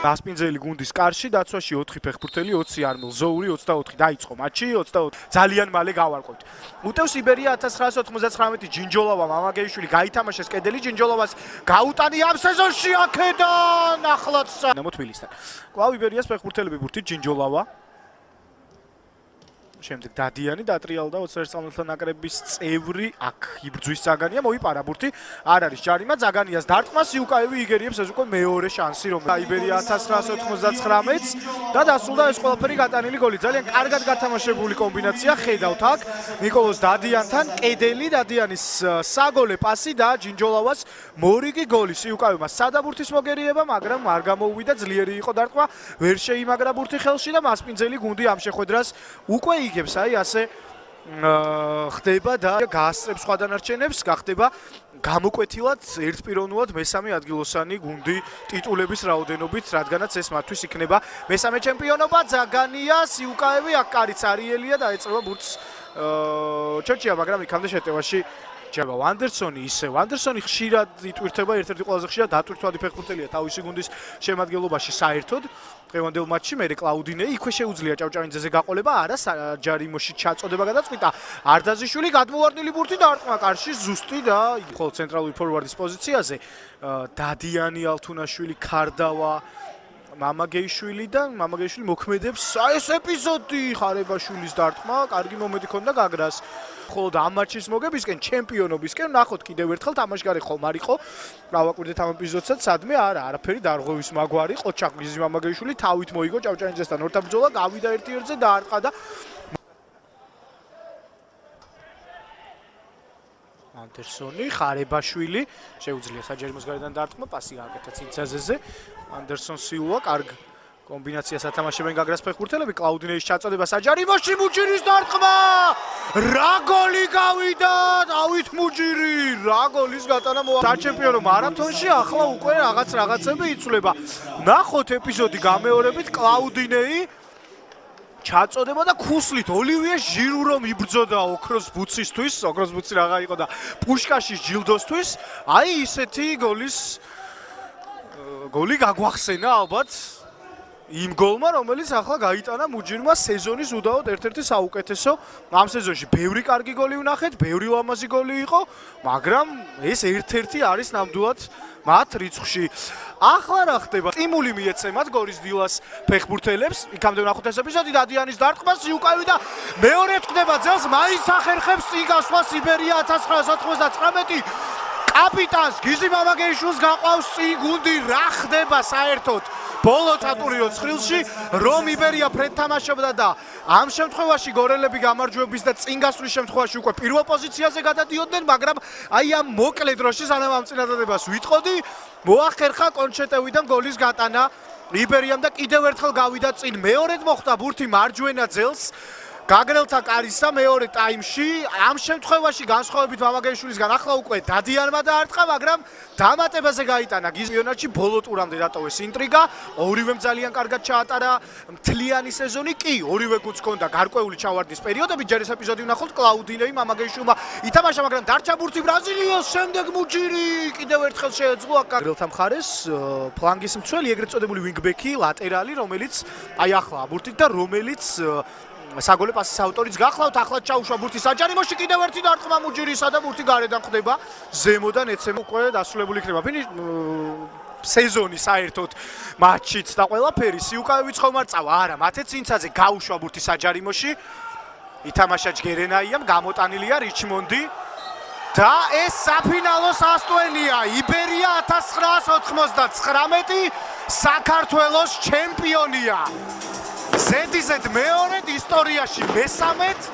მასპინძელი გუნდის კარში დაცვაში 4 ფეხბურთელი 20 არმილ ზოური 24 დაიწყო მატჩი 24 ძალიან მალე გავარკვევთ. უტევს იბერია 1999 ჯინჯოლავა მამაგეიშვილი გაითამაშეს კედელი ჯინჯოლავას გაუტანი ამ სეზონში აქედან ახლაც თბილისთან. კვლავ იბერიას ფეხბურთელები ბურთით ჯინჯოლავა შემდეგ დადიანი დატრიალდა 21 წამლთან ნაკრების წევრი აქ იბრძვის ზაგანია მოიპარა ბურთი არ არის ჯარიმა ზაგანიას დარტყმა სიუკაევი იგერიებს ეს უკვე მეორე შანსი რომ იბერია 1999-ს და დასრულდა ეს ყველაფერი გატანილი გოლი ძალიან კარგად გათამაშებული კომბინაცია ხედავთ აქ ნიკოლოზ დადიანთან კედელი დადიანის საგოლე პასი და ჯინჯოლავას მორიგი გოლი სიუკაევმა სადაბურთის მოგერიება მაგრამ არ გამოუვიდა ძლიერი იყო დარტყმა ვერ შეიმაგრა ბურთი ხელში და მასპინძელი გუნდი ამ შეხვედრას უკვე აი ასე ხდება და გაასწრებს სხვა დანარჩენებს გახდება გამოკვეთილად ერთპიროვნულად მესამე ადგილოსანი გუნდი ტიტულების რაოდენობით რადგანაც ეს მათთვის იქნება მესამე ჩემპიონობა ზაგანია სიუკაევი აქ კარიც არიელია და ეწევა ბურთს ჩოჩია მაგრამ იქამდე შეტევაში ჯება ვანდერსონი ისე ვანდერსონი ხშირად იტვირთება ერთ-ერთი ყველაზე ხშირად დატვირთვადი ფეხბურთელია თავისი გუნდის შემადგენლობაში საერთოდ დღევანდელ მატჩში მერე კლაუდინე იქვე შეუძლია ჭავჭავინძეზე გაყოლება არა ჯარიმოში ჩაწოდება გადაწყვიტა არდაზიშვილი გადმოვარდნილი ბურთი დარტყმა კარში ზუსტი და ხოლო ცენტრალური ფორვარდის პოზიციაზე დადიანი ალთუნაშვილი ქარდავა მამაგეიშვილი და მამაგეიშვილი მოქმედებს ეს ეპიზოდი ხარებაშვილის დარტყმა კარგი მომენტი ქონდა გაგრას ხოლო ამ მატჩის მოგებისკენ ჩემპიონობისკენ ნახოთ კიდევ ერთხელ თამაშგარი ხომ არ იყო გავაკვირდეთ ამ ეპიზოდსაც სადმე არაფერი დარღვევის მაგვარი ყოჩაკიზი მამაგეიშვილი თავით მოიგო ჭავჭავინძესთან ორთაბრძოლა გავიდა 1-1-ზე დაარტყა და ანდერსონი ხარებაშვილი შეუძლია საჯარიმოს გარედან დარტყმა პასი გააკეთა ცინცაძეზე ანდერსონ სილვა კარგ კომბინაციას ათამაშებენ გაგრას ფეხბურთელები კლაუდინეის ჩაწოდება საჯარიმოში მუჯირის დარტყმა რა გოლი გავიდა დავით მუჯირი რა გოლის გატანა საჩემპიონო მარათონში ახლა უკვე რაღაცები იცვლება ნახოთ ეპიზოდი გამეორებით კლაუდინეი ჩაწოდება და ქუსლით ოლივიე ჟირო რომ იბრძოდა ოქროს ბუცისთვის ოქროს ბუცი რაღა იყო და პუშკაშის ჯილდოსთვის აი ისეთი გოლი გაგვახსენა ალბათ იმ გოლმა რომელიც ახლა გაიტანა მუჯირმა სეზონის უდაოდ ერთ-ერთი საუკეთესო ამ სეზონში ბევრი კარგი გოლი ვნახეთ ბევრი ლამაზი გოლი იყო მაგრამ ეს ერთ-ერთი არის ნამდვილად მათ რიცხვში ახლა რა ხდება სტიმული მიეცემათ გორის დილას ფეხბურთელებს იქამდე ვნახოთ ეს ეპიზოდი დადიანის დარტყმა სიუკაევი და მეორე ხდება ძელს მაინც ახერხებს წინ გასვლას იბერია 1999 კაპიტანს გიზი მამაგეიშვილს გაყავს წინ გუნდი რა ხდება საერთოდ ბოლო თატურიო ცხრილში რომ იბერია ფრედ თამაშობდა და ამ შემთხვევაში გორელები გამარჯვების და წინ გასვლის შემთხვევაში უკვე პირველ პოზიციაზე გადადიოდნენ მაგრამ აი ამ მოკლე დროში სანამ ამ წინადადებას ვიტყოდი მოახერხა კონჩეტევიდან გოლის გატანა იბერიამ და კიდევ ერთხელ გავიდა წინ მეორედ მოხვდა ბურთი მარჯვენა ძელს გაგრელთა კარისა მეორე ტაიმში ამ შემთხვევაში განსხვავებით მამაგეიშვილისგან ახლა უკვე დადიანმა დაარტყა მაგრამ დამატებაზე გაიტანა გიზიონატში ბოლო ტურამდე დატოვეს ინტრიგა ორივემ ძალიან კარგად ჩაატარა მთლიანი სეზონი კი ორივე გუნდს ჰქონდა გარკვეული ჩავარდნის პერიოდები ჯერ ეს ეპიზოდი ვნახოთ კლაუდინეი მამაგეიშვილმა ითამაშა მაგრამ დარჩა ბურთი ბრაზილიას შემდეგ მუჯირი კიდევ ერთხელ შეეძლო აქ გაგრელთა მხარეს ფლანგის მცველი ეგრეთ წოდებული ვინგბექი ლატერალი რომელიც აი ახლა ბურთით და რომელიც საგოლე პასის ავტორიც გახლავთ ახლა ჩაუშვა ბურთი საჯარიმოში კიდევ ერთი დარტყმა მუჯირისა და ბურთი გარედან ხდება ზემოდან ეცემა უკვე დასრულებული იქნება სეზონი საერთოდ მატჩიც და ყველაფერი სიუკაევიც ხომ არ წავა არა მათე ცინცაძე გაუშვა ბურთი საჯარიმოში ითამაშა ჯგერენაიამ გამოტანილია რიჩმონდი და ეს საფინალო სასტვენია იბერია 1999 საქართველოს ჩემპიონია ზედიზედ მეორედ ისტორიაში მესამედ